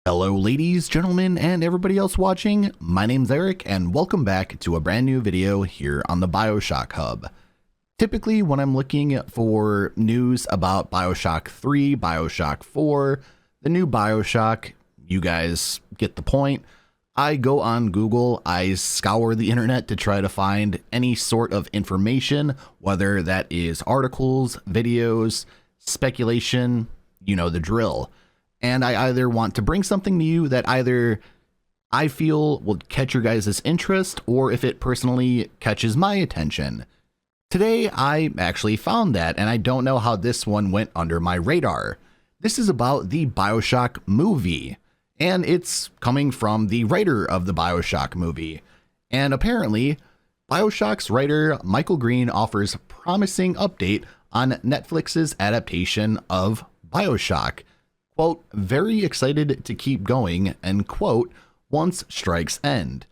Hello ladies, gentlemen, and everybody else watching. My name's Eric and welcome back to a brand new video here on the Bioshock Hub. Typically when I'm looking for news about Bioshock 3, Bioshock 4, the new Bioshock, you guys get the point. I go on Google, I scour the internet to try to find any sort of information, whether that is articles, videos, speculation, you know the drill. And I either want to bring something to you that either I feel will catch your guys' interest, or if it personally catches my attention. Today, I actually found that, and I don't know how this one went under my radar. This is about the Bioshock movie, and it's coming from the writer of the Bioshock movie. And apparently, Bioshock's writer Michael Green offers promising update on Netflix's adaptation of Bioshock. Quote, very excited to keep going, end quote, once strikes end.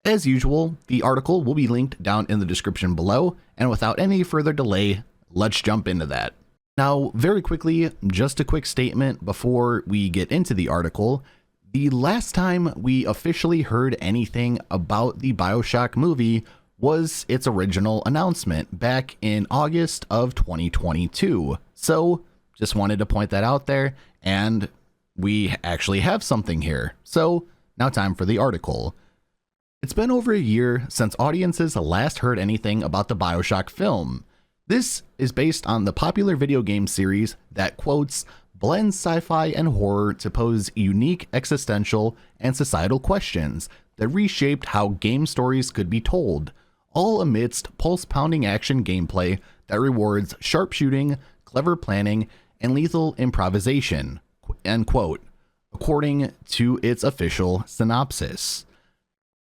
As usual, the article will be linked down in the description below, and without any further delay, let's jump into that. Now, very quickly, just a quick statement before we get into the article. The last time we officially heard anything about the Bioshock movie was its original announcement back in August of 2022. So, just wanted to point that out there. And we actually have something here. So now time for the article. It's been over a year since audiences last heard anything about the Bioshock film. This is based on the popular video game series that, quotes, blends sci-fi and horror to pose unique existential and societal questions that reshaped how game stories could be told, all amidst pulse-pounding action gameplay that rewards sharpshooting, clever planning, and lethal improvisation, end quote, according to its official synopsis.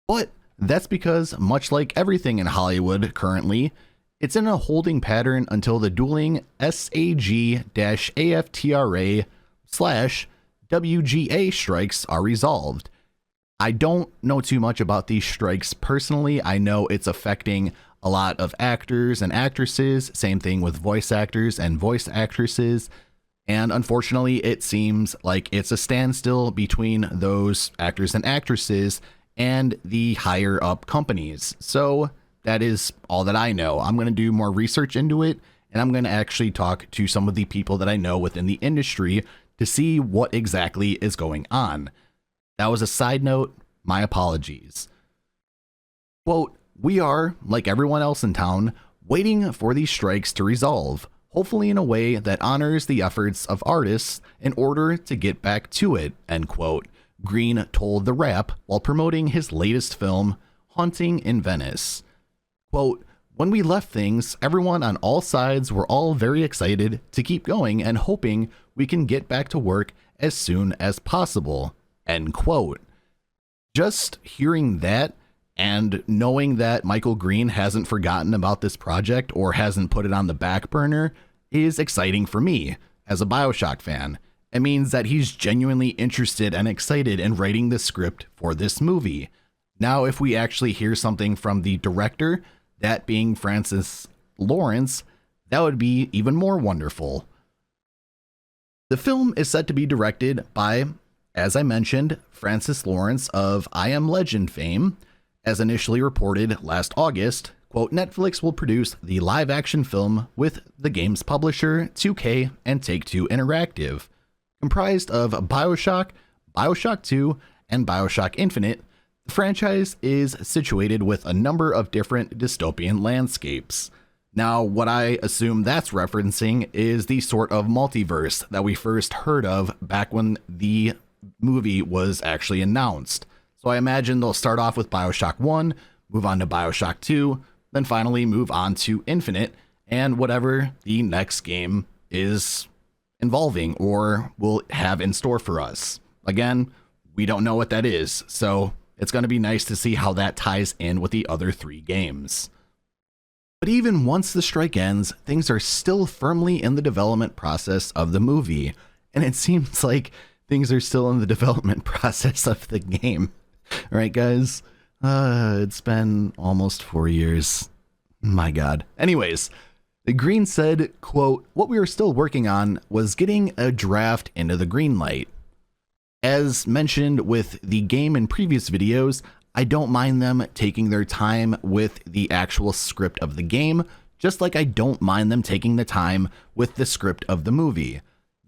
But that's because, much like everything in Hollywood currently, it's in a holding pattern until the dueling SAG-AFTRA/WGA strikes are resolved. I don't know too much about these strikes personally. I know it's affecting a lot of actors and actresses, same thing with voice actors and voice actresses, and unfortunately it seems like it's a standstill between those actors and actresses and the higher up companies. So that is all that I know. I'm going to do more research into it, and I'm going to actually talk to some of the people that I know within the industry to see what exactly is going on. That was a side note, my apologies. Quote, we are, like everyone else in town, waiting for these strikes to resolve, hopefully in a way that honors the efforts of artists in order to get back to it, end quote, Green told The Wrap while promoting his latest film, Haunting in Venice. Quote, when we left things, everyone on all sides were all very excited to keep going and hoping we can get back to work as soon as possible, end quote. Just hearing that, and knowing that Michael Green hasn't forgotten about this project or hasn't put it on the back burner is exciting for me as a Bioshock fan. It means that he's genuinely interested and excited in writing the script for this movie. Now, if we actually hear something from the director, that being Francis Lawrence, that would be even more wonderful. The film is set to be directed by, as I mentioned, Francis Lawrence of I Am Legend fame. As initially reported last August, quote, Netflix will produce the live-action film with the game's publisher, 2K and Take-Two Interactive. Comprised of Bioshock, Bioshock 2, and Bioshock Infinite, the franchise is situated with a number of different dystopian landscapes. Now, what I assume that's referencing is the sort of multiverse that we first heard of back when the movie was actually announced. So I imagine they'll start off with Bioshock 1, move on to Bioshock 2, then finally move on to Infinite, and whatever the next game is involving or will have in store for us. Again, we don't know what that is, so it's going to be nice to see how that ties in with the other three games. But even once the strike ends, things are still firmly in the development process of the movie, and it seems like things are still in the development process of the game. All right, guys, it's been almost 4 years. My God. Anyways, the Green said, quote, what we were still working on was getting a draft into the green light. As mentioned with the game in previous videos, I don't mind them taking their time with the actual script of the game, just like I don't mind them taking the time with the script of the movie.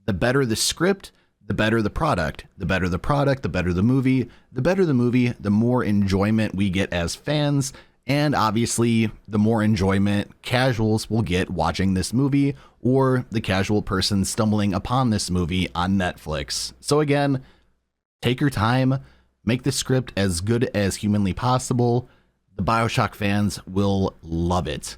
The better the script, the better the product. The better the product, the better the movie. The better the movie, the more enjoyment we get as fans, and obviously the more enjoyment casuals will get watching this movie, or the casual person stumbling upon this movie on Netflix. So again, take your time, make the script as good as humanly possible. The Bioshock fans will love it.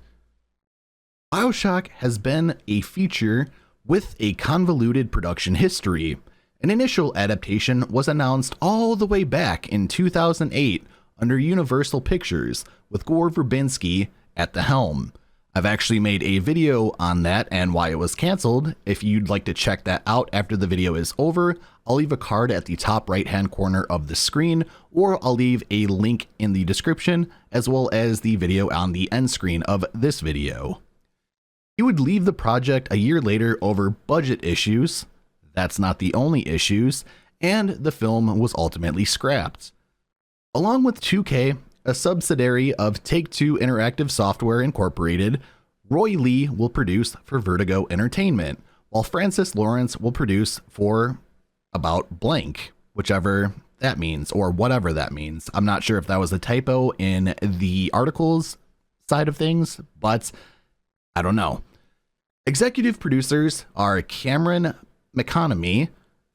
Bioshock has been a feature with a convoluted production history. An initial adaptation was announced all the way back in 2008 under Universal Pictures with Gore Verbinski at the helm. I've actually made a video on that and why it was canceled. If you'd like to check that out after the video is over, I'll leave a card at the top right hand corner of the screen, or I'll leave a link in the description, as well as the video on the end screen of this video. He would leave the project a year later over budget issues. That's not the only issues, and the film was ultimately scrapped. Along with 2K, a subsidiary of Take-Two Interactive Software Incorporated, Roy Lee will produce for Vertigo Entertainment, while Francis Lawrence will produce for About Blank, whichever that means, or whatever that means. I'm not sure if that was a typo in the articles side of things, but I don't know. Executive producers are Cameron McConomy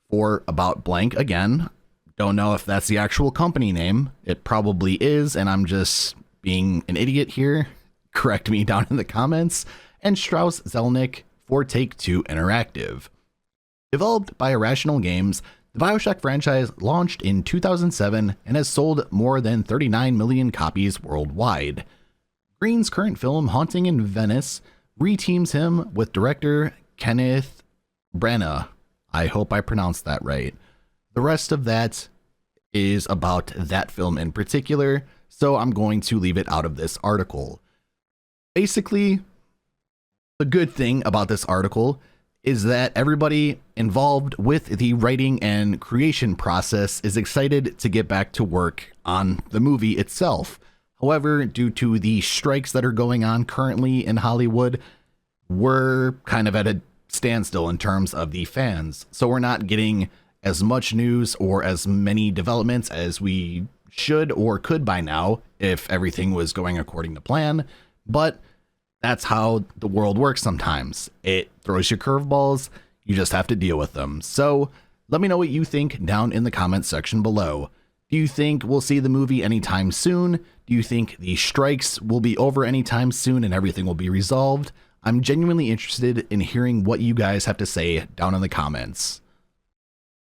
for About Blank. Again, don't know if that's the actual company name. It probably is, and I'm just being an idiot here. Correct me down in the comments. And Strauss Zelnick for Take-Two Interactive. Developed by Irrational Games, the Bioshock franchise launched in 2007 and has sold more than 39 million copies worldwide. Green's current film, Haunting in Venice, reteams him with director Kenneth Branagh. I hope I pronounced that right. The rest of that is about that film in particular, so I'm going to leave it out of this article. Basically, the good thing about this article is that everybody involved with the writing and creation process is excited to get back to work on the movie itself. However, due to the strikes that are going on currently in Hollywood, we're kind of at a standstill in terms of the fans. So we're not getting as much news or as many developments as we should or could by now if everything was going according to plan. But that's how the world works sometimes. It throws you curveballs. You just have to deal with them. So let me know what you think down in the comments section below. Do you think we'll see the movie anytime soon? Do you think the strikes will be over anytime soon and everything will be resolved? I'm genuinely interested in hearing what you guys have to say down in the comments.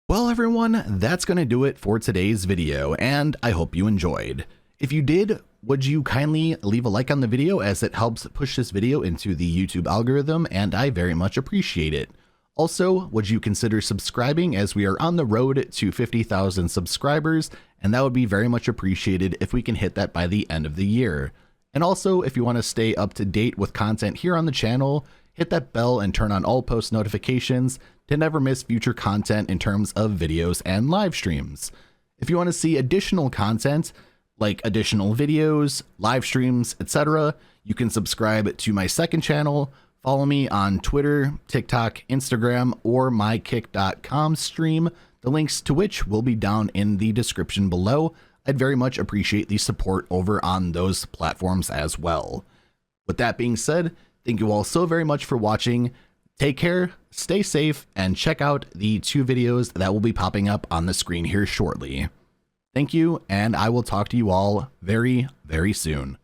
Well, everyone, that's going to do it for today's video, and I hope you enjoyed. If you did, would you kindly leave a like on the video, as it helps push this video into the YouTube algorithm, and I very much appreciate it. Also, would you consider subscribing, as we are on the road to 50,000 subscribers, and that would be very much appreciated if we can hit that by the end of the year. And also, if you want to stay up to date with content here on the channel, hit that bell and turn on all post notifications to never miss future content in terms of videos and live streams. If you want to see additional content, like additional videos, live streams, etc., you can subscribe to my second channel, follow me on Twitter, TikTok, Instagram, or mykick.com stream, the links to which will be down in the description below. I'd very much appreciate the support over on those platforms as well. With that being said, thank you all so very much for watching. Take care, stay safe, and check out the 2 videos that will be popping up on the screen here shortly. Thank you, and I will talk to you all very, very soon.